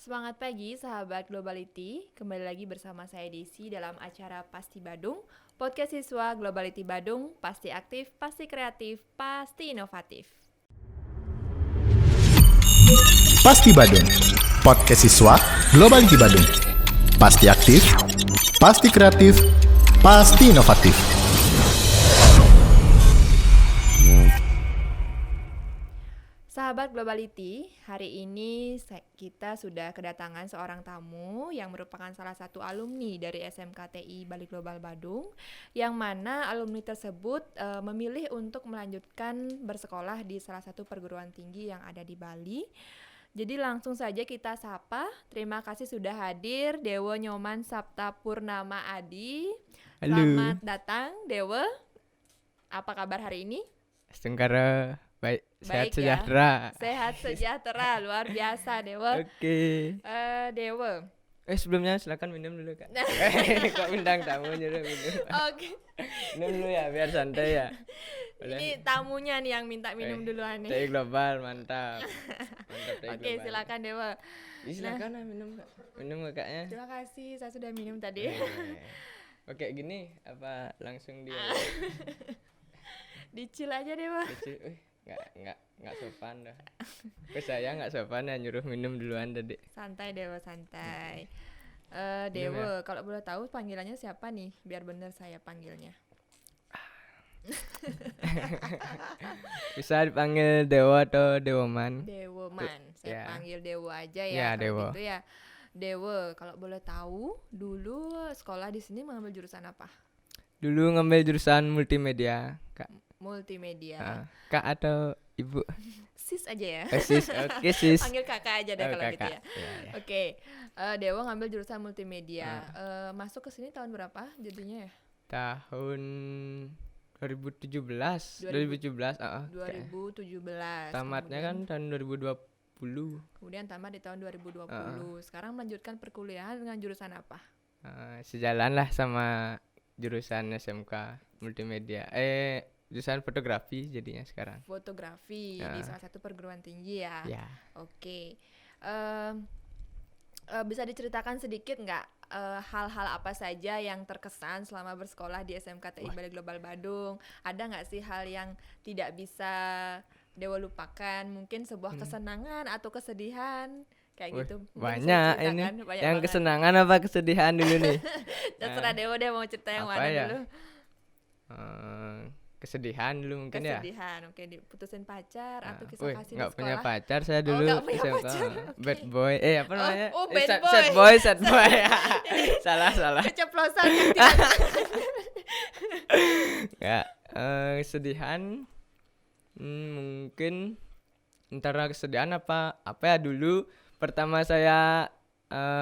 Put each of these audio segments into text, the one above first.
Semangat pagi sahabat Globality, kembali lagi bersama saya Desi dalam acara Pasti Badung, podcast siswa Globality Badung, pasti aktif, pasti kreatif, pasti inovatif. Pasti Badung, podcast siswa Globality Badung. Pasti aktif, pasti kreatif, pasti inovatif. Sahabat Globality, hari ini kita sudah kedatangan seorang tamu yang merupakan salah satu alumni dari SMKTI Bali Global Badung, yang mana alumni tersebut memilih untuk melanjutkan bersekolah di salah satu perguruan tinggi yang ada di Bali. Jadi langsung saja kita sapa. Terima kasih sudah hadir Dewo Nyoman Sapta Purnama Adi. Halo. Selamat datang Dewo. Apa kabar hari ini? Setengkara baik, sehat Baik ya. sejahtera. Sehat sejahtera, luar biasa Dewo. Oke. Dewo. Sebelumnya silakan minum dulu Kak. Kok bintang tamu nyuruh minum. Oke. Minum dulu ya biar santai ya. Ini tamunya nih yang minta minum duluan nih. Teh global mantap. Mantap teh Oke, global. silakan Dewo. Silakan minum Kak. Minum Kakaknya. Terima kasih, saya sudah minum tadi. Oke, gini apa langsung dia Dicil aja Dewo. kecil. Enggak sopan dah. Ke saya enggak sopan ya nyuruh minum duluan tadi. Santai Dewo, santai. Minum Dewo, kalau boleh tahu panggilannya siapa nih? Biar bener saya panggilnya. Bisa dipanggil Dewo atau Dewoman. Dewoman. Saya Ya. panggil Dewo aja ya. Ya, kalau Dewo. gitu ya. Dewo, kalau boleh tahu, dulu sekolah di sini mengambil jurusan apa? Dulu ngambil jurusan multimedia, Kak. Multimedia. Kak atau Ibu? Sis aja ya. Sis, oke sis. Panggil kakak aja deh Oh, kalau gitu kakak. ya. Ya, ya. Oke. Dewo ngambil jurusan multimedia. Masuk ke sini tahun berapa jadinya ya? Tahun 2017, 2017, kayaknya. 2017. Tamatnya kan tahun 2020. Kemudian tamat di tahun 2020. Sekarang melanjutkan perkuliahan dengan jurusan apa? Sejalan lah sama jurusan SMK multimedia. Jurusan fotografi jadinya sekarang. Fotografi di salah satu perguruan tinggi ya. Ya. Oke. Bisa diceritakan sedikit nggak hal-hal apa saja yang terkesan selama bersekolah di SMKTI Bali Global Badung? Ada nggak sih hal yang tidak bisa Dewo lupakan? Mungkin sebuah kesenangan atau kesedihan kayak gitu. Mungkin bisa Banyak ini. diceritakan, banyak Yang banget. kesenangan apa kesedihan dulu nih? Terserah Dewo deh mau cerita yang Apa mana ya? dulu. Kesedihan dulu mungkin ya. Kesedihan, oke, diputusin pacar atau kisah Wih, kasih di nggak sekolah. punya pacar saya dulu. nggak punya SMK. pacar, oke. Bad boy. Apa namanya? bad sad, boy. sad boy. salah. Keceplosan yang tidak Ya, kesedihan mungkin antara kesedihan apa ya dulu pertama saya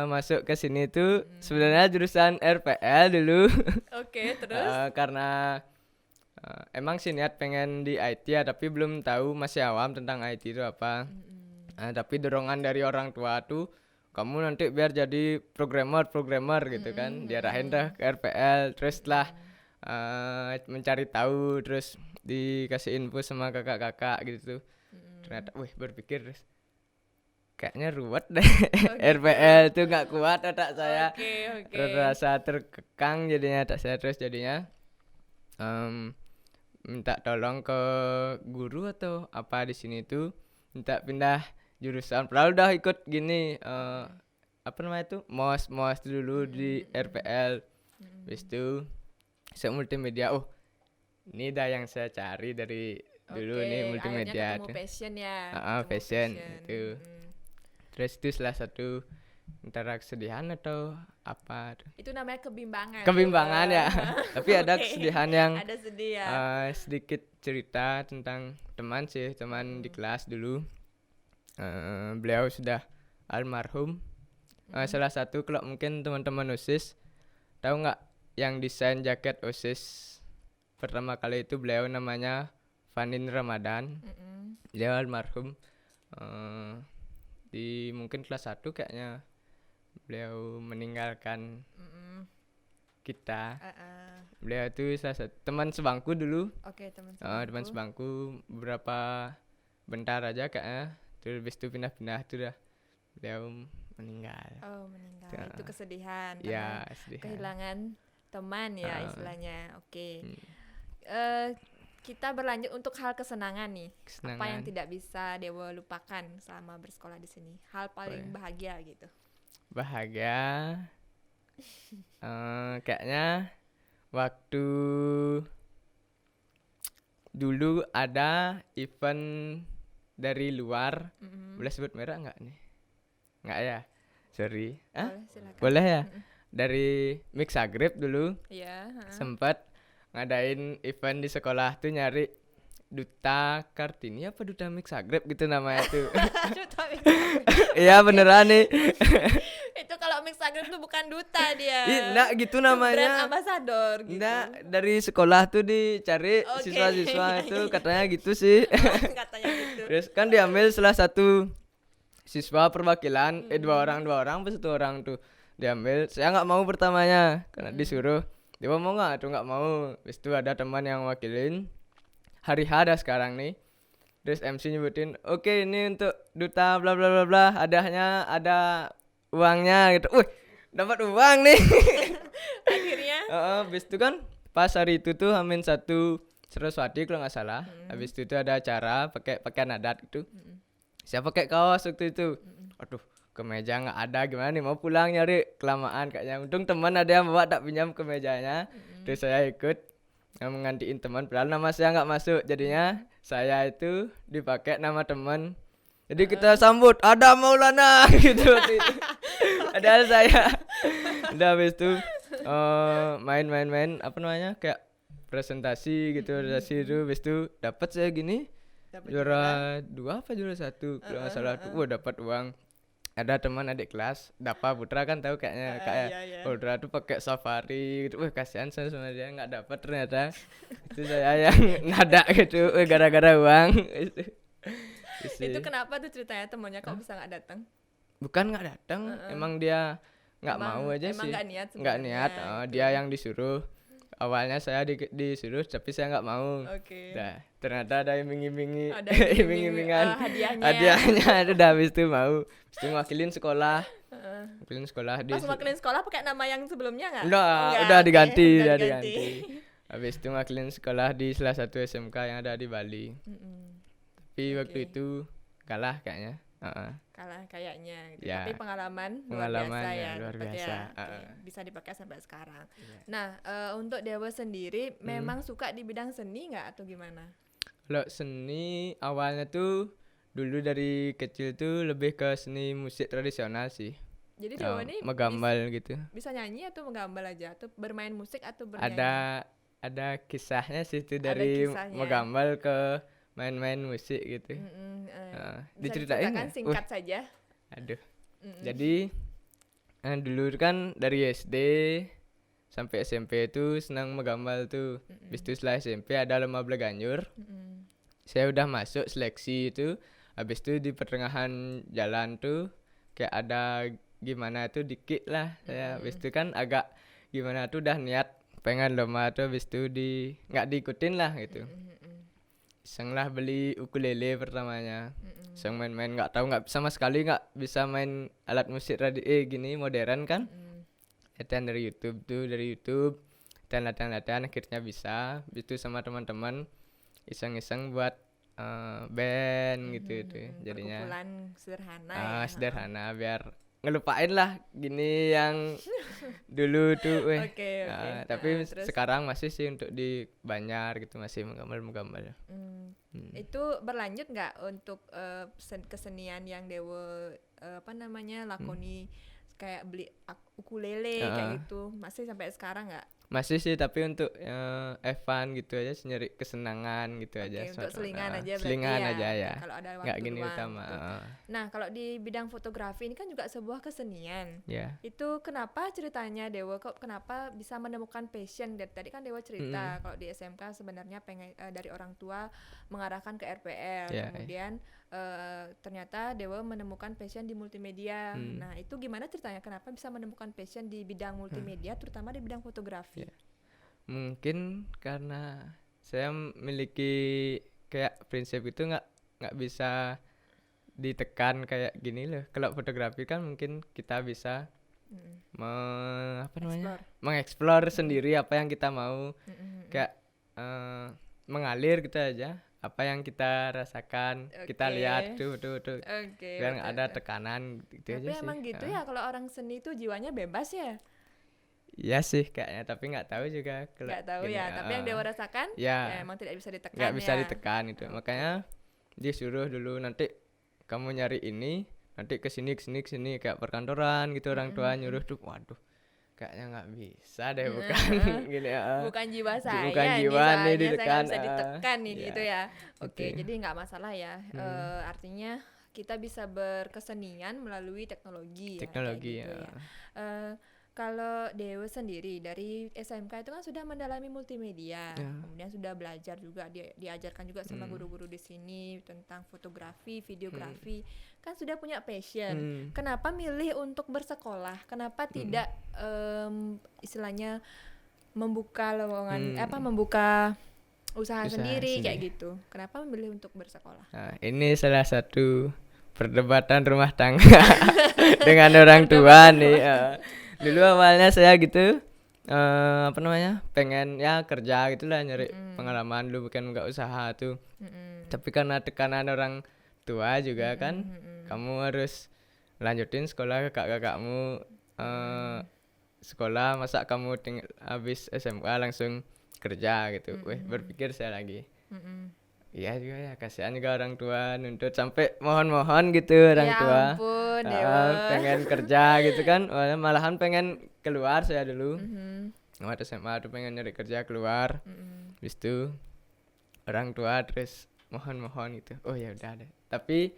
masuk ke sini tuh sebenarnya jurusan RPL dulu. Oke, terus Karena emang sih niat pengen di IT ya, tapi belum tahu, masih awam tentang IT itu apa. Tapi dorongan dari orang tua tuh, kamu nanti biar jadi programmer gitu kan, diarahin dah ke RPL. Terus lah mencari tahu, terus dikasih info sama kakak-kakak gitu. Ternyata, berpikir terus kayaknya ruwet deh. RPL tuh nggak kuat otak saya. Oke. Rasa terkekang jadinya otak saya, terus jadinya minta tolong ke guru atau apa di sini tuh minta pindah jurusan. Padahal udah ikut gini apa namanya tuh mos dulu di RPL. Habis itu saya multimedia. Ini dah yang saya cari dari dulu nih multimedia. Akhirnya ketemu passion ya. Passion itu. Terus itu salah satu antara kesedihan atau apa tuh. Itu namanya kebimbangan. Kebimbangan ya. Tapi ada Oke. kesedihan yang Ada sedih ya. sedikit cerita tentang teman di kelas dulu. Beliau sudah almarhum. Salah satu kalau mungkin teman-teman OSIS tahu nggak yang desain jaket OSIS pertama kali itu beliau namanya Vanin Ramadan. Beliau almarhum di mungkin kelas 1 kayaknya beliau meninggalkan kita. Beliau itu salah satu teman sebangku dulu. Oke, teman Teman sebangku beberapa bentar aja kayaknya. Terus habis itu pindah-pindah tuh dah. Beliau meninggal. Oh, meninggal. Ya. Itu kesedihan Ya, karena sedih. kehilangan teman ya Ah. istilahnya. Oke. Hmm. Kita berlanjut untuk hal kesenangan nih. Apa yang Kesenangan. tidak bisa Dewa lupakan selama bersekolah di sini? Hal paling ya? bahagia gitu. Bahagia. Kayaknya waktu dulu ada event dari luar. Mm-mm. Boleh sebut merek nggak nih? Nggak ya? Sorry. Hah? Boleh, silakan. Boleh ya? Mm-mm. Dari Mixagrip dulu Iya, heeh. sempat ngadain event di sekolah tuh, nyari Duta Kartini apa Duta Mixagrip gitu namanya tuh. Duta Mixagrip. Iya beneran nih. Itu kalau Mixagrip tuh bukan duta dia. Enggak gitu Itu brand namanya. ambassador gitu. Enggak, dari sekolah tuh dicari Oke. siswa-siswa itu katanya gitu sih. Katanya gitu. Terus kan diambil salah satu siswa perwakilan, dua orang apa satu orang tuh diambil. Saya nggak mau pertamanya karena disuruh. Dia mau nggak? Tuh nggak mau. Terus itu ada teman yang wakilin. Hari H ada sekarang nih. Terus MC nyebutin, oke ini untuk duta bla bla bla bla, ada uangnya gitu. Wih, dapat uang nih. Akhirnya Habis itu kan pas hari itu tuh Amin 1 Saraswati kalau nggak salah. Habis itu tuh ada acara pakai pakaian adat gitu. Saya pakai kaos waktu itu. Aduh, kemeja nggak ada, gimana nih, mau pulang nyari kelamaan kayaknya. Untung teman ada yang bawa, tak pinjam kemejanya. Terus saya ikut menggantiin teman, padahal nama saya nggak masuk. Jadinya saya itu dipakai nama teman. Jadi kita sambut ada Maulana gitu waktu itu. Padahal saya udah habis itu main apa namanya, kayak presentasi gitu, presentasi itu. Habis itu dapat saya gini, dapat juara 2 apa juara 1 kalau nggak salah tuh. Wah, dapat uang. Ada teman adik kelas, Dapa Putra kan tahu kayaknya, kayak iya. Putra tuh pakai safari gitu. Wah, kasihan saya sama dia nggak dapat ternyata. Itu saya yang nada gitu, gara-gara uang. Itu kenapa tuh ceritanya temennya kok bisa nggak datang? Bukan nggak datang, emang dia nggak Emang- mau aja emang sih. nggak niat Nggak sebenarnya, niat, gitu. dia yang disuruh. Awalnya saya disuruh tapi saya nggak mau. Oke. Nah, ternyata ada iming-imingi, Ada iming-iming, iming-imingan, hadiahnya. hadiahnya itu udah habis itu mau. Habis itu ngwakilin sekolah, ngwakilin sekolah di. Pas makin sekolah pakai nama yang sebelumnya nggak? Enggak, Nggak, udah oke, diganti, udah udah diganti. Habis itu ngwakilin sekolah di salah satu SMK yang ada di Bali. Mm-mm. Tapi waktu Oke. itu kalah kayaknya. Kalah kayaknya gitu. Ya. Tapi pengalaman Pengalaman luar biasa ya, ya, luar dapat biasa. ya. Oke, bisa dipakai sampai sekarang. Nah, untuk Dewa sendiri memang suka di bidang seni nggak atau gimana? Kalau seni awalnya tuh dulu dari kecil tuh lebih ke seni musik tradisional sih. Jadi Dewa ini Menggambar gitu. bisa nyanyi atau menggambar aja atau bermain musik atau bernyanyi? Ada kisahnya sih itu, Ada dari kisahnya. menggambar ke main-main musik gitu. Bisa Diceritain diceritakan nggak? singkat saja. Aduh. Jadi dulu kan dari SD sampai SMP itu senang menggambar tuh. Habis itu setelah SMP ada lomba Bleganjur. Saya udah masuk seleksi itu. Habis itu di pertengahan jalan tuh kayak ada gimana tuh dikit lah saya. Habis itu kan agak gimana tuh udah niat pengen lomba tuh, habis itu nggak diikutin lah gitu. Iseng lah beli ukulele pertamanya. Iseng main-main, nggak tahu, nggak sama sekali nggak bisa main alat musik gini modern kan. Latihan dari YouTube dan latihan akhirnya bisa. Habis itu sama teman-teman iseng-iseng buat band gitu itu. Jadinya Perkumpulan sederhana ya. sederhana biar ngelupain lah gini yang dulu tuh Oke. tapi Terus sekarang masih sih untuk di Banjar gitu, masih menggambar. itu berlanjut nggak untuk kesenian yang Dewa lakoni, kayak beli ukulele kayak gitu, masih sampai sekarang nggak? Masih sih, tapi untuk Evan gitu aja, nyari kesenangan gitu aja. Untuk selingan aja berarti selingan ya. aja ya. Kalau ada Nggak waktu gini luang utama. gitu. Nah, kalau di bidang fotografi ini kan juga sebuah kesenian. Ya. Itu kenapa ceritanya Dewa kok kenapa bisa menemukan passion? Dari tadi kan Dewa cerita kalau di SMK sebenarnya pengen dari orang tua mengarahkan ke RPL. Ya, Kemudian ternyata Dewa menemukan passion di multimedia. Nah, itu gimana ceritanya? Kenapa bisa menemukan passion di bidang multimedia, terutama di bidang fotografi? Ya. Mungkin karena saya memiliki kayak prinsip itu nggak bisa ditekan kayak gini loh. Kalau fotografi kan mungkin kita bisa Explore. mengeksplor sendiri apa yang kita mau, Mm-mm. kayak mengalir gitu aja apa yang kita rasakan, kita Oke. lihat tuh betul Oke, biar nggak ada betul. tekanan gitu Tapi aja sih. emang gitu ya kalau orang seni itu jiwanya bebas ya? Iya sih kayaknya, tapi nggak tahu juga kalau Nggak tahu gini, ya, tapi yang Dewa rasakan ya ya emang tidak bisa ditekan nggak bisa ya. ditekan itu. Oke. Makanya disuruh dulu, nanti kamu nyari ini, nanti kesini kayak perkantoran gitu, orang tua nyuruh tuh, waduh kayaknya nggak bisa deh, bukan gini ya. Bukan jiwa saya Bukan nih, jiwa nih soalnya saya ditekan, nggak bisa ditekan nih iya, gitu ya. Oke, gitu. jadi nggak masalah ya. Artinya kita bisa berkesenian melalui teknologi ya, kayak Teknologi gitu ya. ya. Eh, Kalau Dewa sendiri dari SMK itu kan sudah mendalami multimedia, Ya. kemudian sudah belajar juga, diajarkan juga sama guru-guru di sini tentang fotografi, videografi, kan sudah punya passion. Kenapa milih untuk bersekolah? Kenapa tidak istilahnya membuka lowongan, membuka usaha Usaha sendiri kayak sendiri. gitu? Kenapa memilih untuk bersekolah? Nah, ini salah satu perdebatan rumah tangga dengan orang tua nih. Dulu awalnya saya gitu, pengen ya kerja gitulah, nyari pengalaman dulu, bukan nggak usaha tuh. Tapi karena tekanan orang tua juga kan, kamu harus lanjutin sekolah, kakakmu sekolah, masa kamu habis SMA langsung kerja gitu. Berpikir saya lagi. Iya juga ya, kasihan juga orang tua nuntut sampai mohon-mohon gitu orang Ya tua. ampun, Dewa. Pengen kerja gitu kan, malahan pengen keluar saya dulu. Waktu SMA tuh pengen nyari kerja keluar. Habis itu orang tua terus mohon-mohon gitu. Oh ya udah deh. Tapi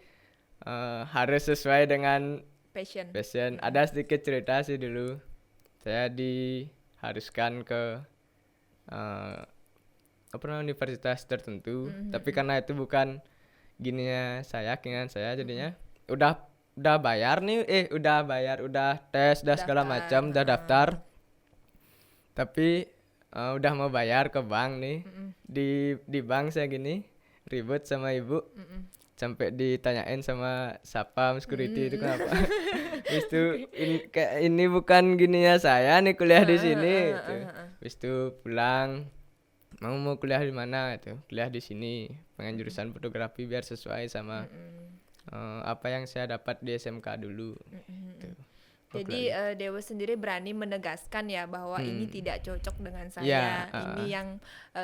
harus sesuai dengan passion. Ada sedikit cerita sih dulu. Saya diharuskan ke universitas tertentu, tapi karena itu bukan keinginan saya, jadinya udah bayar nih, udah tes, udah segala Daftar, macam, udah daftar, tapi udah mau bayar ke bank nih. Di bank saya gini ribut sama ibu, sampai ditanyain sama satpam security itu kenapa. Habis itu ini bukan saya nih kuliah di sini gitu. Habis itu pulang, mau kuliah di mana itu, kuliah di sini, pengen jurusan fotografi biar sesuai sama apa yang saya dapat di SMK dulu gitu. Jadi Dewa sendiri berani menegaskan ya bahwa ini tidak cocok dengan saya. Ya, Ini yang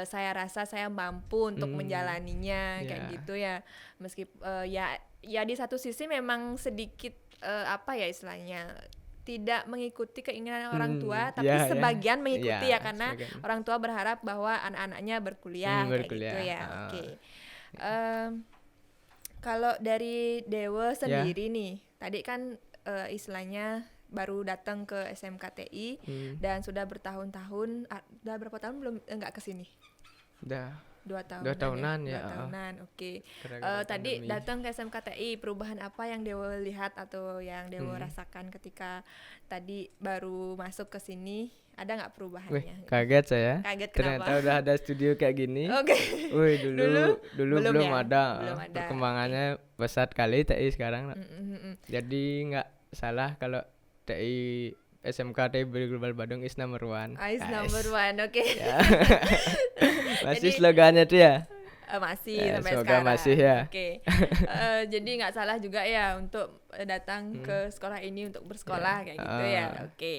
saya rasa saya mampu untuk menjalaninya kayak Ya. gitu ya. Meskipun ya di satu sisi memang sedikit istilahnya tidak mengikuti keinginan orang tua, tapi ya. sebagian mengikuti ya, Ya, karena sebagian. orang tua berharap bahwa anak-anaknya berkuliah kayak gitu Berkuliah, ya. Oke. Kalau dari Dewa sendiri nih, tadi kan istilahnya baru datang ke SMKTI dan sudah bertahun-tahun, udah berapa tahun belum nggak kesini? Udah 2 tahun. 2 tahunan ya. 2 tahunan, oke. Gara-gara Tadi pandemi. datang ke SMKTI, perubahan apa yang Dewa lihat atau yang Dewa rasakan ketika tadi baru masuk ke sini? Ada nggak Wih, perubahannya? kaget saya. Kaget Ternyata kenapa? udah ada studio kayak gini. Oke. Wih, Dulu belum ya? ada. Belum ada. Perkembangannya pesat kali TI sekarang. Mm-mm. Jadi nggak salah kalau TI SMK TI Global Badung is number one. Ice Guys. number one, oke. Ya. Masih Jadi- slogannya tuh ya. Masih sampai semoga sekarang. masih ya. Oke. Jadi nggak salah juga ya untuk datang ke sekolah ini untuk bersekolah kayak gitu ya. Oke.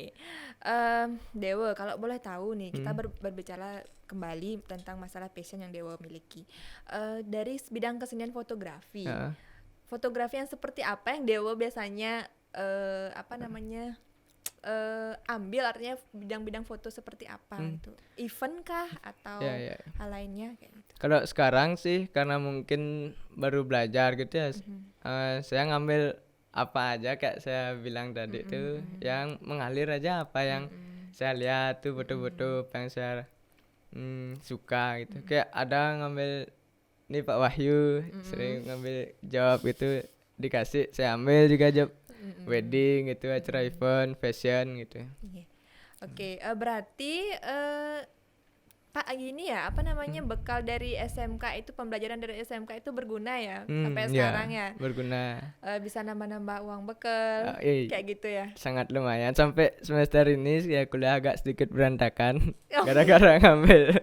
Dewa, kalau boleh tahu nih, kita berbicara kembali tentang masalah passion yang Dewa miliki. Dari bidang kesenian fotografi. Heeh. Fotografi yang seperti apa yang Dewa biasanya ambil, artinya bidang-bidang foto seperti apa gitu. Event kah atau Ya. hal lainnya kayak gitu. Kalau sekarang sih karena mungkin baru belajar gitu ya, saya ngambil apa aja kayak saya bilang tadi tuh, yang mengalir aja apa yang saya lihat tuh, foto-foto apa yang saya suka gitu. Kayak ada ngambil nih Pak Wahyu sering ngambil job gitu, dikasih saya ambil juga job wedding gitu, acara event fashion gitu. Iya. Oke, berarti Gini ya, apa namanya, bekal dari SMK itu, pembelajaran dari SMK itu berguna ya sampai Ya, sekarang ya. berguna. Bisa nambah-nambah uang bekal kayak gitu ya. Sangat lumayan sampai semester ini ya kuliah agak sedikit berantakan Oh. gara-gara ngambil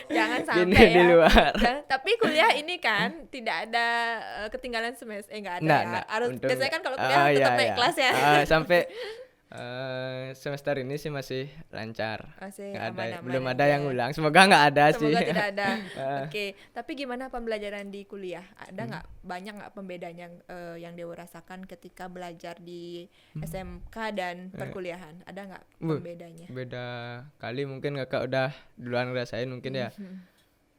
Jangan gini sampai di ya. luar. Tapi kuliah ini kan tidak ada ketinggalan semester, enggak ada Nggak, ya. nggak. Harus Untung biasanya nggak. kan kalau kuliah tetap naik kelas ya. Sampai semester ini sih masih lancar. Masih Nggak ada, aman-aman belum ada aja. yang ulang. Semoga nggak ada sih. Semoga tidak ada. Oke, tapi gimana pembelajaran di kuliah? Ada nggak banyak nggak pembedaan yang Dewa rasakan ketika belajar di SMK dan perkuliahan? Ada nggak pembedanya? Beda kali mungkin kakak udah duluan ngerasain mungkin ya.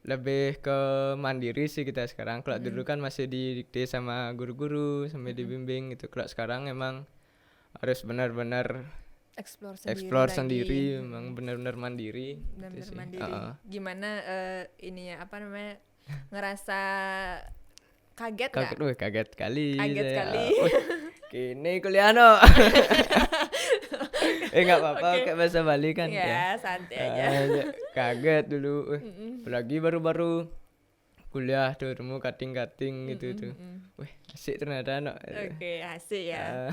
Lebih ke mandiri sih kita sekarang. Kalau dulu kan masih didikte sama guru-guru, sampai dibimbing gitu. Kalau sekarang emang harus benar-benar explore sendiri, emang benar-benar mandiri. Benar-benar gitu sih. mandiri. Gimana ininya, apa namanya, ngerasa kaget nggak? Kaget kali. Kaget saya. kali. Wih, kini kuliah no. Nggak apa-apa, Oke. kayak bahasa Bali kan Ya, santai aja. Kaget dulu. Apalagi baru-baru kuliah tuh temu kating-kating gitu tuh. Wih, asik ternyata no. Oke, asik ya.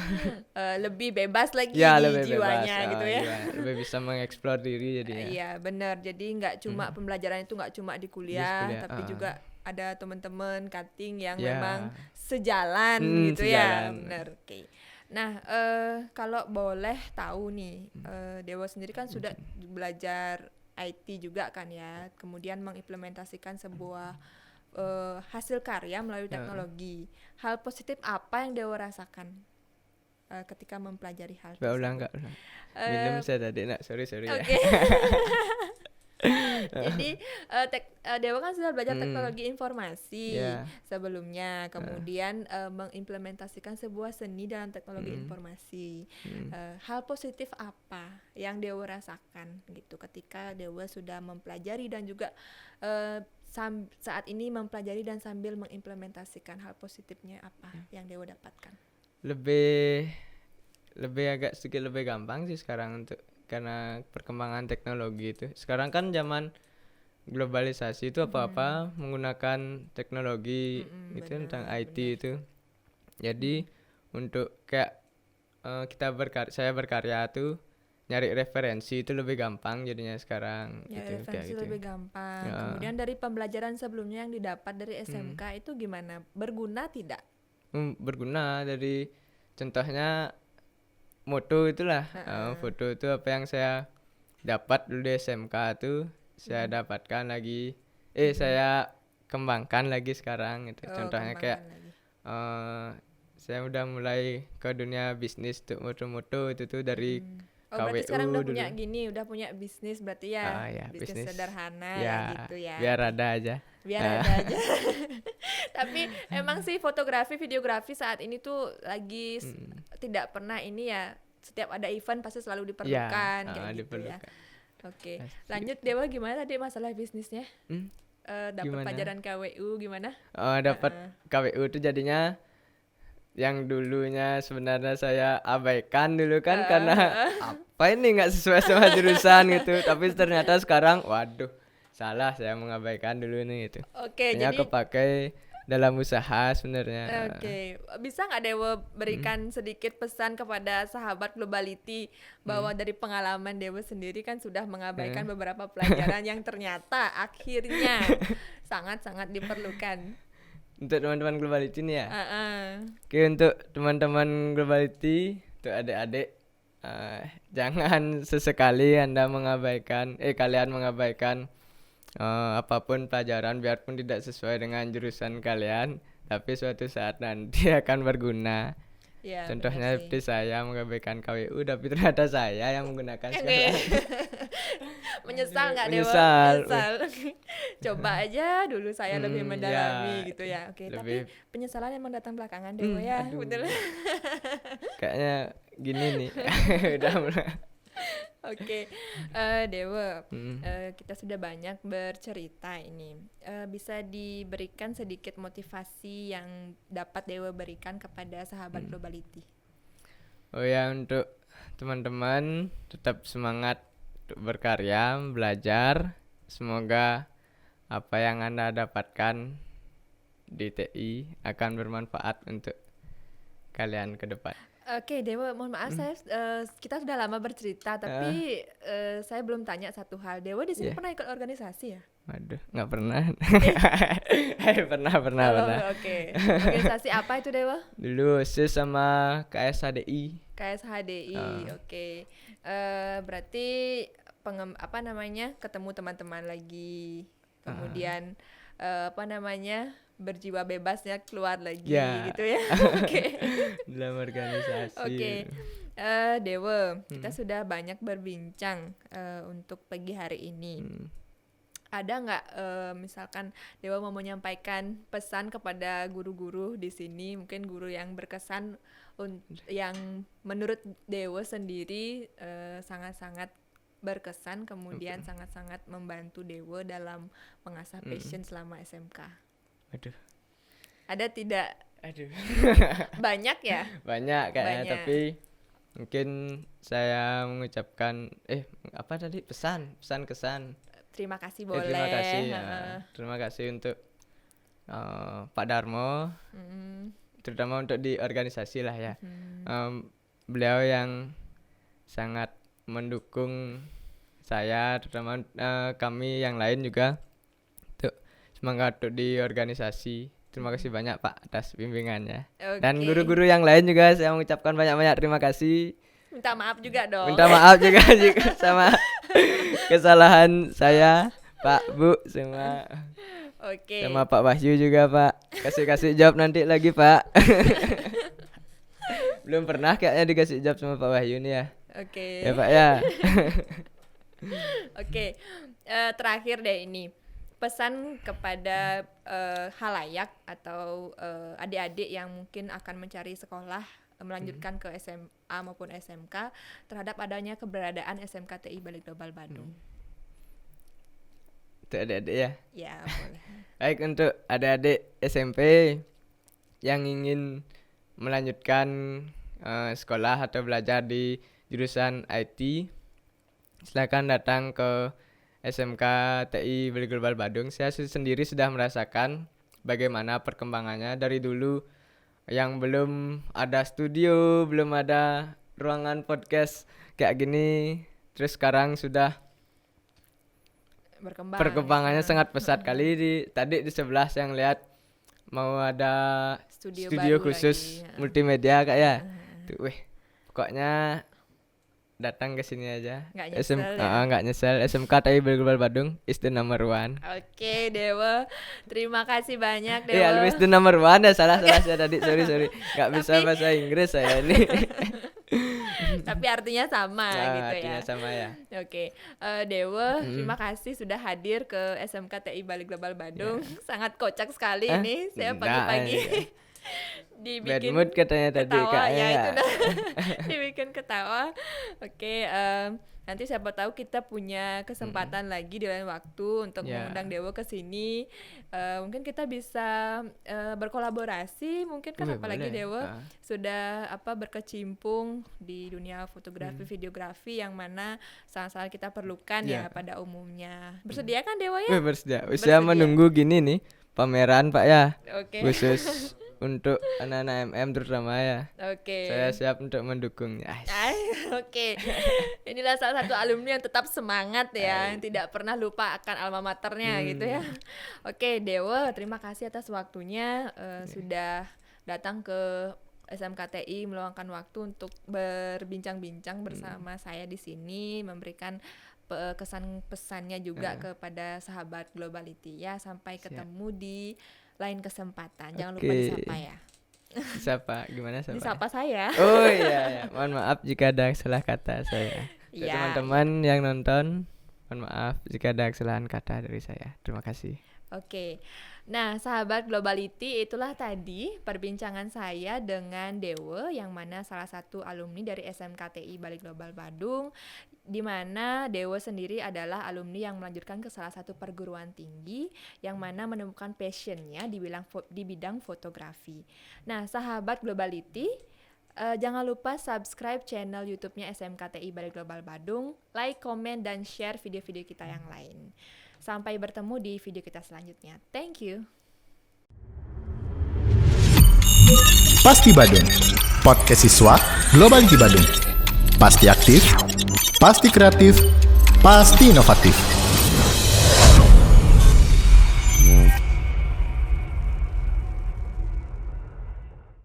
Lebih bebas lagi Ya, di lebih jiwanya bebas. gitu ya. Iya, lebih bisa mengeksplor diri jadinya. Iya, benar. Jadi nggak cuma pembelajaran itu nggak cuma di kuliah, kuliah, tapi juga ada teman-teman cutting yang Ya. memang sejalan gitu ya. Sejalan. Benar. Oke. Nah, kalau boleh tahu nih, Dewa sendiri kan sudah belajar IT juga kan ya, kemudian mengimplementasikan sebuah hasil karya melalui teknologi. Hal positif apa yang Dewa rasakan ketika mempelajari hal Nggak ulang, nggak ulang. Minum saya tadi, nak. Sorry ya. Oke. Jadi Dewa kan sudah belajar teknologi informasi Ya. sebelumnya, kemudian mengimplementasikan sebuah seni dalam teknologi informasi. Hal positif apa yang Dewa rasakan gitu ketika Dewa sudah mempelajari dan juga saat ini mempelajari dan sambil mengimplementasikan, hal positifnya apa yang Dewa dapatkan? Lebih agak sedikit lebih gampang sih sekarang untuk karena perkembangan teknologi itu. Sekarang kan zaman globalisasi itu apa-apa menggunakan teknologi itu tentang IT itu. Jadi untuk kayak saya berkarya tuh nyari referensi itu lebih gampang jadinya sekarang Ya, gitu, kayak referensi gitu. lebih gampang. Ya. Kemudian dari pembelajaran sebelumnya yang didapat dari SMK itu gimana? Berguna tidak? Berguna dari contohnya moto itulah. Foto itu apa yang saya dapat dulu di SMK tuh saya dapatkan lagi saya kembangkan lagi sekarang gitu. Contohnya kayak Kembangkan lagi. saya udah mulai ke dunia bisnis tuh moto-moto itu tuh dari Berarti KWU sekarang udah dulu. punya udah punya bisnis berarti ya. Ya, bisnis sederhana ya, gitu ya. biar ada aja. Biar ada aja. Tapi emang sih fotografi, videografi saat ini tuh lagi tidak pernah ini ya. Setiap ada event pasti selalu diperlukan kayak gitu ya. Diperlukan. Oke. Lanjut Dewa, gimana tadi masalah bisnisnya? Dapat Gimana? pelajaran KWU gimana? Dapat KWU itu jadinya yang dulunya sebenarnya saya abaikan dulu kan karena apa ini nggak sesuai sama jurusan gitu, tapi ternyata sekarang waduh salah saya mengabaikan dulu ini gitu. Oke, Hanya jadi kepakai dalam usaha sebenarnya. Oke, bisa nggak Dewa berikan sedikit pesan kepada sahabat Globality bahwa dari pengalaman Dewa sendiri kan sudah mengabaikan beberapa pelajaran yang ternyata akhirnya sangat-sangat diperlukan. Untuk teman-teman Globality nih ya. Uh-uh. Oke, untuk teman-teman Globality, untuk adik-adik, jangan sesekali kalian mengabaikan apapun pelajaran biarpun tidak sesuai dengan jurusan kalian, tapi suatu saat nanti akan berguna. Ya, Contohnya benar sih. seperti saya mengabaikan KWU, tapi ternyata saya yang menggunakan sekarang. Menyesal nggak Dewa? Menyesal. Coba aja dulu saya lebih mendalami ya, gitu ya. Oke, lebih- tapi penyesalan emang datang belakangan Dewa ya, aduh. betul. Kayaknya gini nih. Udah mulai. Oke, Dewa, kita sudah banyak bercerita ini. Bisa diberikan sedikit motivasi yang dapat Dewa berikan kepada sahabat Globality? Oh ya, untuk teman-teman tetap semangat untuk berkarya, belajar, semoga apa yang Anda dapatkan di TI akan bermanfaat untuk kalian ke depan. Oke, Dewa, mohon maaf kita sudah lama bercerita, tapi saya belum tanya satu hal. Dewa di sini Iya. pernah ikut organisasi ya? Waduh, nggak pernah. pernah. Oke. Organisasi apa itu, Dewa? Dulu OSIS sama KSHDI. KSHDI. Oke. Berarti ketemu teman-teman lagi, kemudian berjiwa bebasnya keluar lagi Ya. gitu ya. Oke. Dalam organisasi. Oke. Dewa, kita sudah banyak berbincang untuk pagi hari ini. Ada nggak misalkan Dewa mau menyampaikan pesan kepada guru-guru di sini, mungkin guru yang berkesan yang menurut Dewa sendiri sangat-sangat berkesan, kemudian sangat-sangat membantu Dewa dalam mengasah passion selama SMK. Aduh. Ada tidak? Aduh. Banyak ya? Banyak kayaknya, Banyak. tapi mungkin saya mengucapkan apa tadi, pesan kesan. Terima kasih boleh. Terima kasih ya. Terima kasih untuk Pak Darmo, terutama untuk di organisasi lah ya. Beliau yang sangat mendukung saya, terutama kami yang lain juga untuk semangat untuk di organisasi. Terima kasih banyak Pak atas bimbingannya. Dan Oke. guru-guru yang lain juga saya mengucapkan banyak-banyak terima kasih. Minta maaf juga dong. Minta maaf juga sama kesalahan saya, Pak, Bu, semua. Oke. Sama Pak Wahyu juga, Pak. Kasih jawab nanti lagi, Pak. Belum pernah kayaknya dikasih jawab sama Pak Wahyu nih ya. Oke. Ya, Pak ya. Oke. Terakhir deh ini. Pesan kepada halayak atau adik-adik yang mungkin akan mencari sekolah melanjutkan ke SMA maupun SMK terhadap adanya keberadaan SMKTI Balik Global Badung. Untuk adik-adik ya. Ya, boleh. Baik, untuk adik-adik SMP yang ingin melanjutkan sekolah atau belajar di jurusan IT, silakan datang ke SMK TI Balik Global Badung. Saya sendiri sudah merasakan bagaimana perkembangannya dari dulu yang belum ada studio, belum ada ruangan podcast kayak gini, terus sekarang sudah perkembangannya sangat pesat kali. Tadi di sebelah yang lihat mau ada studio khusus lagi. multimedia Kak ya. Tuh, pokoknya datang ke sini aja. Nggak nyesel ya? Nggak nyesel. SMK TI Balik Global Badung is the number one. Oke, Dewa. Terima kasih banyak, Dewa. Iya, is the number one ya. Salah saya tadi. Sorry. Nggak bisa bahasa Inggris saya ini. Tapi artinya sama gitu artinya ya. sama ya. Oke, Dewa, terima kasih sudah hadir ke SMK TI Balik Global Badung. Sangat kocak sekali ini. Saya pagi-pagi dibikin Bad mood katanya tadi ketawa, kayaknya ya ya. itu dah. Dibikin ketawa. Oke, nanti siapa tahu kita punya kesempatan lagi di lain waktu untuk mengundang Dewa ke sini. Mungkin kita bisa berkolaborasi, mungkin kan apalagi boleh. Dewa sudah berkecimpung di dunia fotografi, videografi yang mana sangat-sangat kita perlukan ya pada umumnya. Bersedia kan Dewa ya? Bersedia. Usia menunggu gini nih pameran Pak ya. Oke. Khusus untuk anak-anak MM terutama ya. Oke. Saya siap untuk mendukungnya. Oke. Inilah salah satu alumni yang tetap semangat ya, yang tidak pernah lupa akan alma maternya gitu ya. Oke, Dewa, terima kasih atas waktunya sudah datang ke SMKTI meluangkan waktu untuk berbincang-bincang bersama saya di sini, memberikan kesan pesannya juga kepada sahabat Globality ya. Sampai ketemu di lain kesempatan. Jangan lupa disapa ya. Disapa gimana sapa? Disapa saya. Oh iya. Mohon maaf jika ada salah kata saya. Untuk teman-teman yang nonton, mohon maaf jika ada kesalahan kata dari saya. Terima kasih. Oke. Nah, sahabat Globality, itulah tadi perbincangan saya dengan Dewa yang mana salah satu alumni dari SMKTI Balik Global Badung, di mana Dewa sendiri adalah alumni yang melanjutkan ke salah satu perguruan tinggi yang mana menemukan passionnya di bidang fotografi. Nah, sahabat Globality, jangan lupa subscribe channel YouTube-nya SMKTI Balik Global Badung, like, komen, dan share video-video kita yang lain. Sampai bertemu di video kita selanjutnya. Thank you. Pasti Badung, podcast siswa Globality Badung. Pasti aktif, pasti kreatif, pasti inovatif.